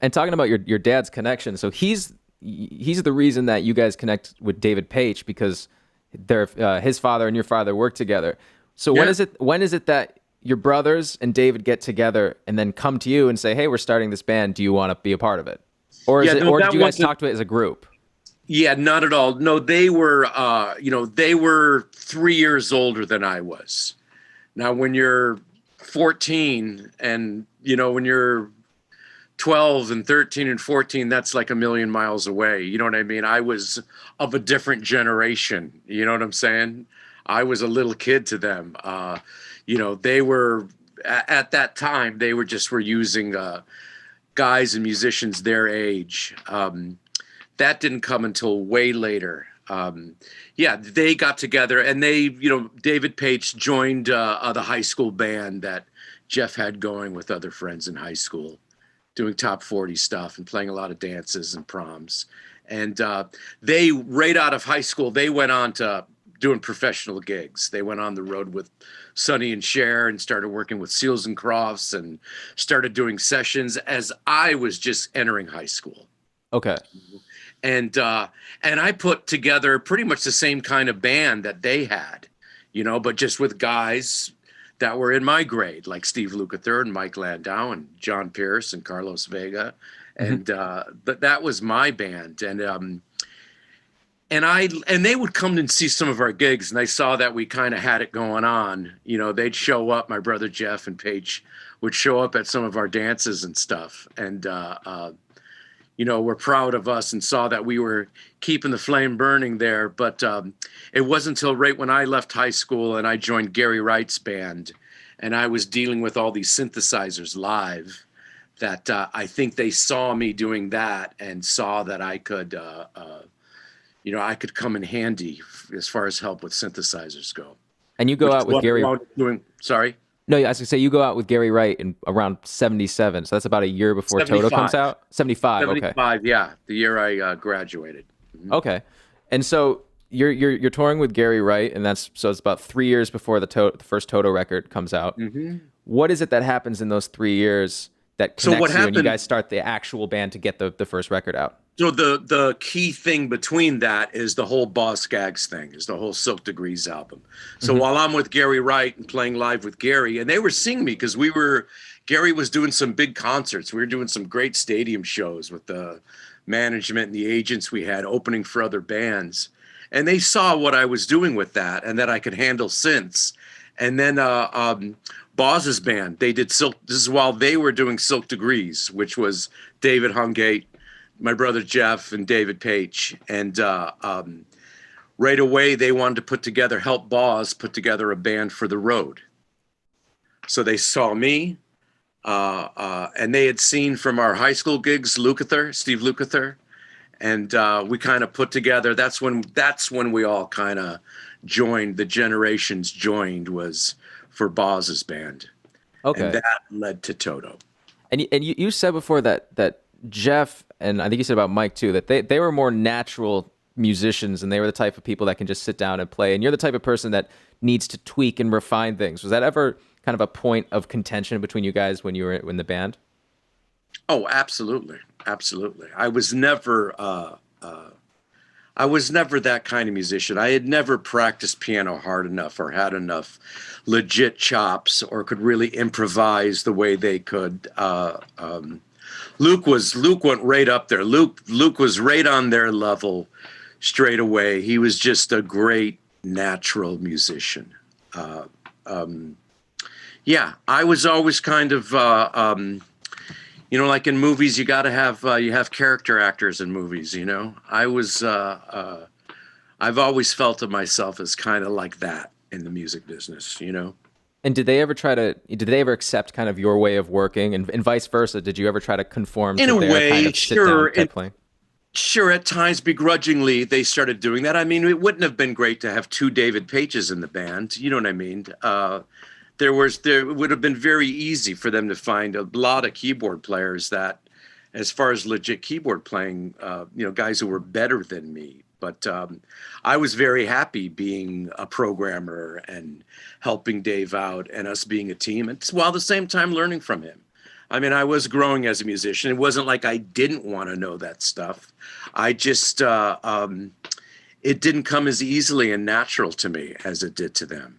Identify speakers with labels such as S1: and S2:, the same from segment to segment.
S1: And talking about your dad's connection, so he's the reason that you guys connect with David Page because they're his father and your father work together. So
S2: Yeah.
S1: when is it that your brothers and David get together and then come to you and say, "Hey, we're starting this band. Do you want to be a part of it?" Or is
S2: Yeah,
S1: it
S2: no,
S1: or did
S2: that
S1: you guys
S2: wasn't.
S1: talk to it as a group?
S2: Yeah, not at all. No, they were, they were 3 years older than I was. Now, when you're 14 and, when you're 12 and 13 and 14, that's like a million miles away. You know what I mean? I was of a different generation. You know what I'm saying? I was a little kid to them. They were, at that time, they were using guys and musicians their age. That didn't come until way later. Yeah, they got together and David Page joined the high school band that Jeff had going with other friends in high school, doing top 40 stuff and playing a lot of dances and proms. And they, right out of high school, they went on to doing professional gigs. They went on the road with Sonny and Cher and started working with Seals and Crofts and started doing sessions as I was just entering high school.
S1: Okay.
S2: And I put together pretty much the same kind of band that they had, but just with guys that were in my grade, like Steve Lukather and Mike Landau and John Pierce and Carlos Vega,
S1: Mhm.
S2: and that was my band. And they would come and see some of our gigs, and they saw that we kind of had it going on. They'd show up. My brother Jeff and Paige would show up at some of our dances and stuff, and were proud of us and saw that we were keeping the flame burning there. But it wasn't until right when I left high school and I joined Gary Wright's band and I was dealing with all these synthesizers live that I think they saw me doing that and saw that I could come in handy as far as help with synthesizers go,
S1: And you go
S2: which is
S1: out with
S2: what I
S1: Gary.
S2: wound up doing. Sorry,
S1: No, I was gonna say you go out with Gary Wright in around 77. So that's about a year before Toto comes
S2: 75.
S1: out. 75. Okay.
S2: 75, yeah, the year I graduated. Mhm.
S1: Okay. And so you're touring with Gary Wright, and it's about 3 years before the first Toto record comes out.
S2: Mhm.
S1: What is it that happens in those 3 years that
S2: So what
S1: connects you and you
S2: happened?
S1: guys start the actual band to get the first record out?
S2: So the key thing between that is the whole Boss Gags thing, is the whole Silk Degrees album. So
S1: Hmm.
S2: while I'm with Gary Wright and playing live with Gary, and they were seeing me because Gary was doing some big concerts. We were doing some great stadium shows with the management and the agents we had opening for other bands. And they saw what I was doing with that and that I could handle synths. And then Boz's band, they did Silk. This is while they were doing Silk Degrees, which was David Hungate, my brother Jeff, and David Page. And right away, they wanted to help Boz put together a band for the road. So they saw me, and they had seen from our high school gigs, Steve Lukather, and we kind of put together. That's when we all kind of joined. The generations joined was for Boz's band, and
S1: Okay.
S2: that led to Toto.
S1: And you said before that Jeff, and I think you said about Mike too, that they were more natural musicians and they were the type of people that can just sit down and play. And you're the type of person that needs to tweak and refine things. Was that ever kind of a point of contention between you guys when you were in the band?
S2: Oh, absolutely, absolutely. I was never that kind of musician. I had never practiced piano hard enough or had enough legit chops or could really improvise the way they could. Luke went right up there. Luke was right on their level straight away. He was just a great natural musician. Uh, um, yeah, I was always kind of like in movies, you have character actors in movies. I've always felt of myself as kind of like that in the music business.
S1: And did they ever accept kind of your way of working and vice versa? Did you ever try to conform
S2: In
S1: to
S2: a
S1: their kind
S2: way,
S1: of sit down
S2: sure.
S1: type playing?
S2: Sure, at times begrudgingly they started doing that. I mean, it wouldn't have been great to have two David Pages in the band. You know what I mean? There would have been very easy for them to find a lot of keyboard players that, as far as legit keyboard playing, guys who were better than me. But I was very happy being a programmer and helping Dave out and us being a team, and while at the same time learning from him. I mean, I was growing as a musician. It wasn't like I didn't want to know that stuff. I just, it didn't come as easily and natural to me as it did to them,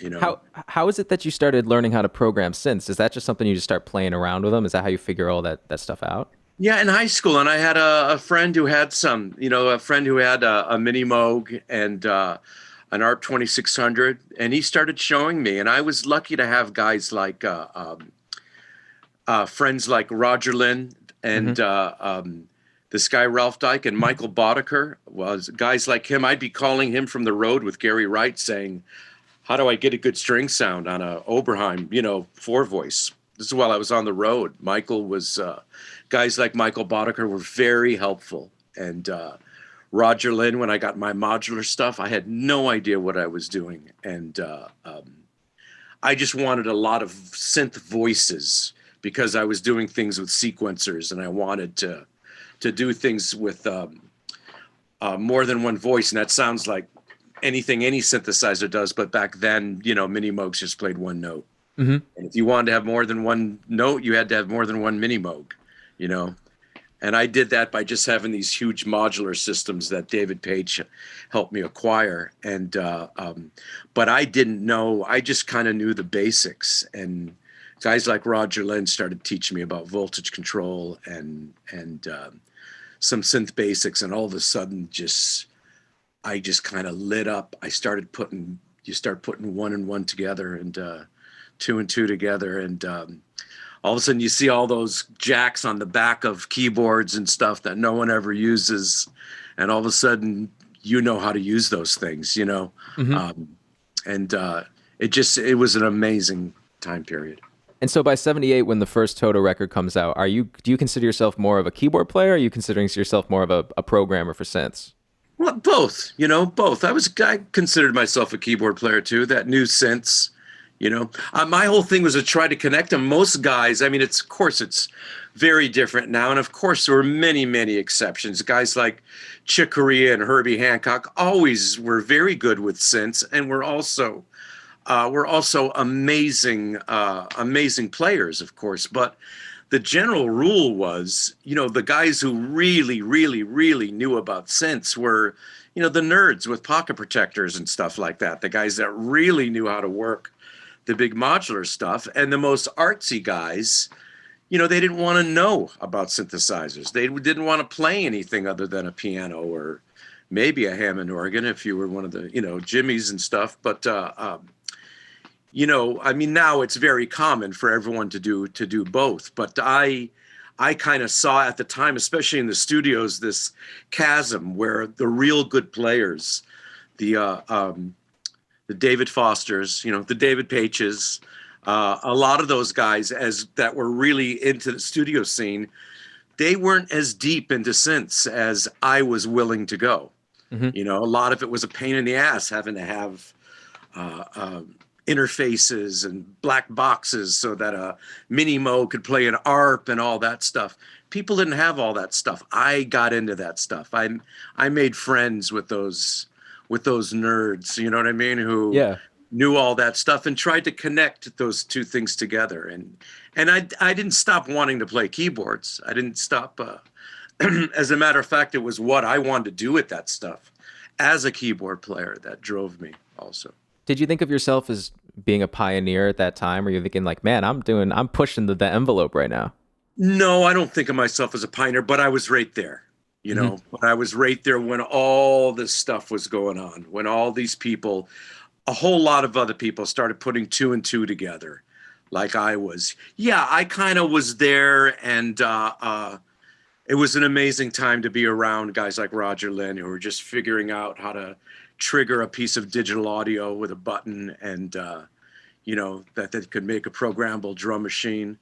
S2: you know?
S1: How is it that you started learning how to program synths? Is that just something you just start playing around with them? Is that how you figure all that stuff out?
S2: Yeah, in high school, and I had a friend who had some, a friend who had a Mini Moog and an ARP 2600, and he started showing me. And I was lucky to have guys like friends like Roger Lynn
S1: Hmm.
S2: and this guy Ralph Dyke and Michael Boddicker. Was guys like him. I'd be calling him from the road with Gary Wright, saying, "How do I get a good string sound on a Oberheim, four voice?" This is while I was on the road. Michael was guys like Michael Boddicker were very helpful, and Roger Lynn. When I got my modular stuff, I had no idea what I was doing, and I just wanted a lot of synth voices because I was doing things with sequencers, and I wanted to do things with more than one voice. And that sounds like anything any synthesizer does, but back then, Mini Moogs just played one note.
S1: Hmm.
S2: And if you wanted to have more than one note, you had to have more than one Mini Moog, you know. And I did that by just having these huge modular systems that David Page helped me acquire. And but I didn't know. I just kind of knew the basics. And guys like Roger Lynn started teaching me about voltage control and some synth basics. And all of a sudden, I just kind of lit up. You start putting one and one together and two and two together, and all of a sudden you see all those jacks on the back of keyboards and stuff that no one ever uses, and all of a sudden you know how to use those things.
S1: Hmm.
S2: um, and it was an amazing time period.
S1: And so by 78, when the first Toto record comes out, do you consider yourself more of a keyboard player? Or are you considering yourself more of a programmer for synths?
S2: Well, both. I considered myself a keyboard player too, that knew synths. My whole thing was to try to connect them. Most guys, I mean, of course it's very different now. And of course there were many, many exceptions. Guys like Chick Corea and Herbie Hancock always were very good with synths, and were also amazing, amazing players, of course. But the general rule was, the guys who really, really, really knew about synths were, the nerds with pocket protectors and stuff like that. The guys that really knew how to work the big modular stuff. And the most artsy guys, they didn't want to know about synthesizers. They didn't want to play anything other than a piano or maybe a Hammond organ if you were one of the, Jimmys and stuff. But I mean, now it's very common for everyone to do both. But I kind of saw at the time, especially in the studios, this chasm where the real good players, the David Fosters, the David Pages, a lot of those guys that were really into the studio scene, they weren't as deep into synths as I was willing to go.
S1: Hmm.
S2: A lot of it was a pain in the ass having to have interfaces and black boxes so that a Mini Mo could play an ARP and all that stuff. People didn't have all that stuff. I got into that stuff. I made friends with those nerds, you know what I mean, who
S1: Yeah.
S2: knew all that stuff and tried to connect those two things together. And I didn't stop wanting to play keyboards. I didn't stop. As a matter of fact, it was what I wanted to do with that stuff as a keyboard player that drove me also.
S1: Did you think of yourself as being a pioneer at that time? Or you thinking like, man, I'm pushing the envelope right now?
S2: No, I don't think of myself as a pioneer, but I was right there.
S1: Hmm.
S2: But I was right there when all this stuff was going on, when all these people, a whole lot of other people started putting two and two together like I was. Yeah, I kind of was there, and it was an amazing time to be around guys like Roger Lynn who were just figuring out how to trigger a piece of digital audio with a button, and that they could make a programmable drum machine.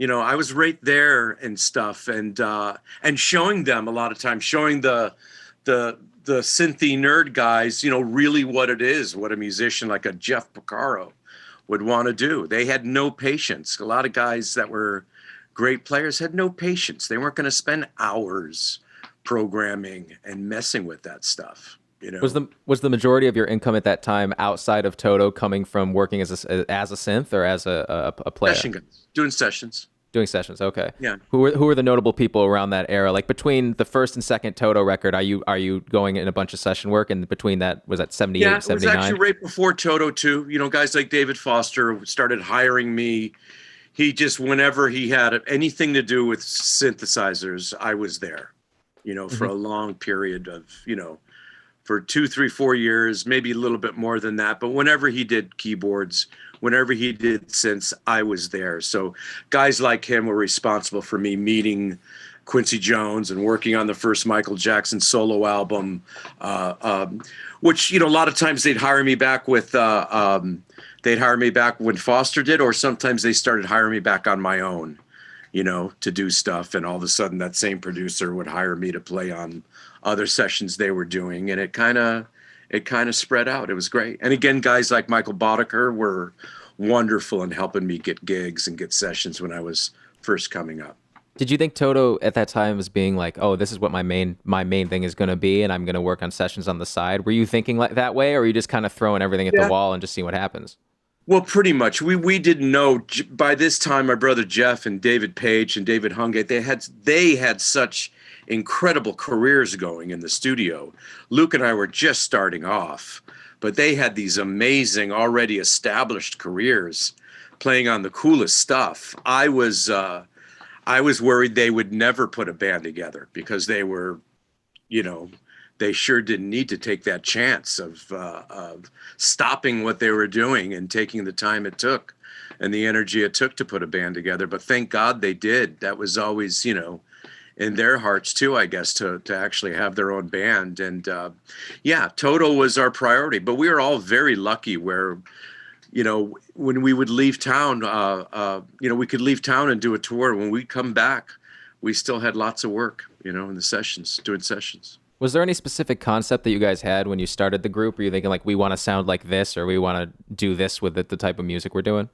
S2: I was right there and stuff, and showing them a lot of times, showing the synthy nerd guys, really what it is, what a musician like a Jeff Porcaro would want to do. They had no patience. A lot of guys that were great players had no patience. They weren't going to spend hours programming and messing with that stuff.
S1: Was the majority of your income at that time outside of Toto coming from working as a synth or as a player?
S2: Session guys doing sessions.
S1: Doing sessions, okay.
S2: Yeah.
S1: Who are the notable people around that era? Like between the first and second Toto record, are you going in a bunch of session work? And between that, was that 78,
S2: Yeah, it was
S1: 79?
S2: actually right before Toto too. You know, guys like David Foster started hiring me. He just, whenever he had anything to do with synthesizers, I was there, you know, for a long period of, you know, for 2, 3, 4 years, maybe a little bit more than that. But whenever he did keyboards, whenever he did synths, I was there. So guys like him were responsible for me meeting Quincy Jones and working on the first Michael Jackson solo album, which, you know, a lot of times they'd hire me back with, they'd hire me back when Foster did, or sometimes they started hiring me back on my own, you know, to do stuff. And all of a sudden that same producer would hire me to play on other sessions they were doing. And it kind of spread out. It was great. And again, guys like Michael Boddicker were wonderful in helping me get gigs and get sessions when I was first coming up.
S1: Did you think Toto at that time was being like, oh, this is what my main thing is going to be, and I'm going to work on sessions on the side? Were you thinking like that way, or were you just kind of throwing everything at the wall and just seeing what happens?
S2: Well, pretty much. We didn't know by this time. My brother Jeff and David Page and David Hungate, they had such incredible careers going in the studio. Luke and I were just starting off, but they had these amazing, already established careers, playing on the coolest stuff. I was worried they would never put a band together because they were, you know, they sure didn't need to take that chance of stopping what they were doing and taking the time it took and the energy it took to put a band together. But thank God they did. That was always, you know, in their hearts too, I guess, to actually have their own band. And yeah, Toto was our priority. But we were all very lucky where, you know, when we would leave town, you know, we could leave town and do a tour. When we come back, we still had lots of work, you know, in the sessions, doing sessions.
S1: Was there any specific concept that you guys had when you started the group? Were you thinking like, we want to sound like this, or we want to do this with it, the type of music we're doing?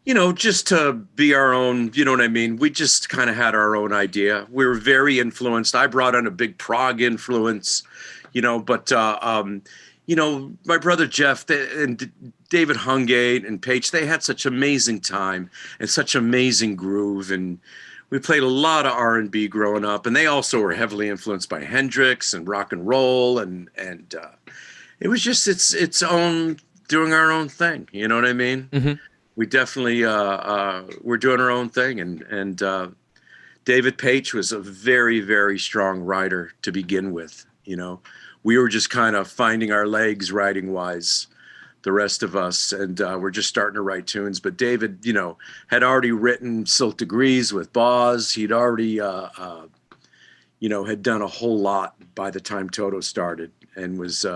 S2: You know, just to be our own, you know what I mean? We just kind of had our own idea. We were very influenced. I brought in a big prog influence, you know, but, you know, my brother Jeff and David Hungate and Page, they had such amazing time and such amazing groove. And we played a lot of R&B growing up, and they also were heavily influenced by Hendrix and rock and roll. And it was just its own, doing our own thing. You know what I mean? Mm-hmm. We definitely were doing our own thing. And David Page was a very, very strong writer to begin with. You know, we were just kind of finding our legs writing wise, the rest of us, and we're just starting to write tunes. But David, you know, had already written Silk Degrees with Boz. He'd already, you know, had done a whole lot by the time Toto started, and was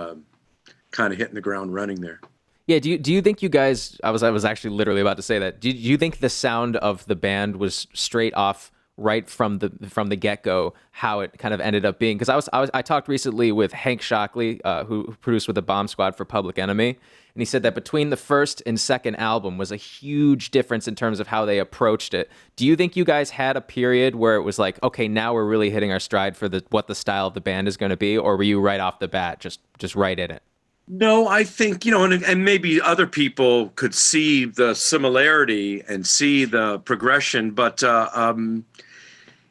S2: kind of hitting the ground running there.
S1: Yeah, do you think you guys? I was actually literally about to say that. Do you think the sound of the band was straight off right from the get-go, how it kind of ended up being? Because I talked recently with Hank Shockley, who produced with the Bomb Squad for Public Enemy, and he said that between the first and second album was a huge difference in terms of how they approached it. Do you think you guys had a period where it was like, okay, now we're really hitting our stride for what the style of the band is going to be, or were you right off the bat just right in it?
S2: No, I think, you know, and maybe other people could see the similarity and see the progression, but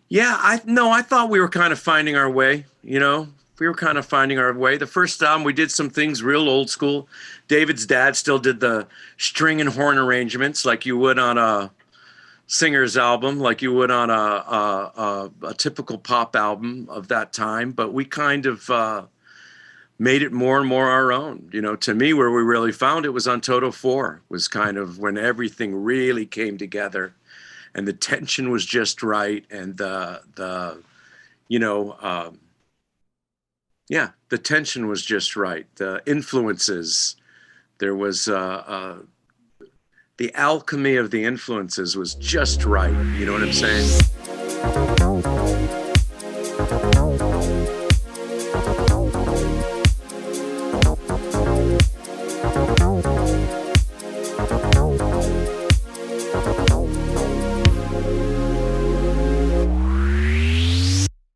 S2: yeah, I thought we were kind of finding our way, you know. We were kind of finding our way. The first time we did some things real old school. David's dad still did the string and horn arrangements like you would on a singer's album, like you would on a typical pop album of that time, but we kind of made it more and more our own. You know, to me, where we really found it was on Toto 4, was kind of when everything really came together and the tension was just right. And the you know, yeah, the tension was just right. The influences, there was, the alchemy of the influences was just right. You know what I'm saying?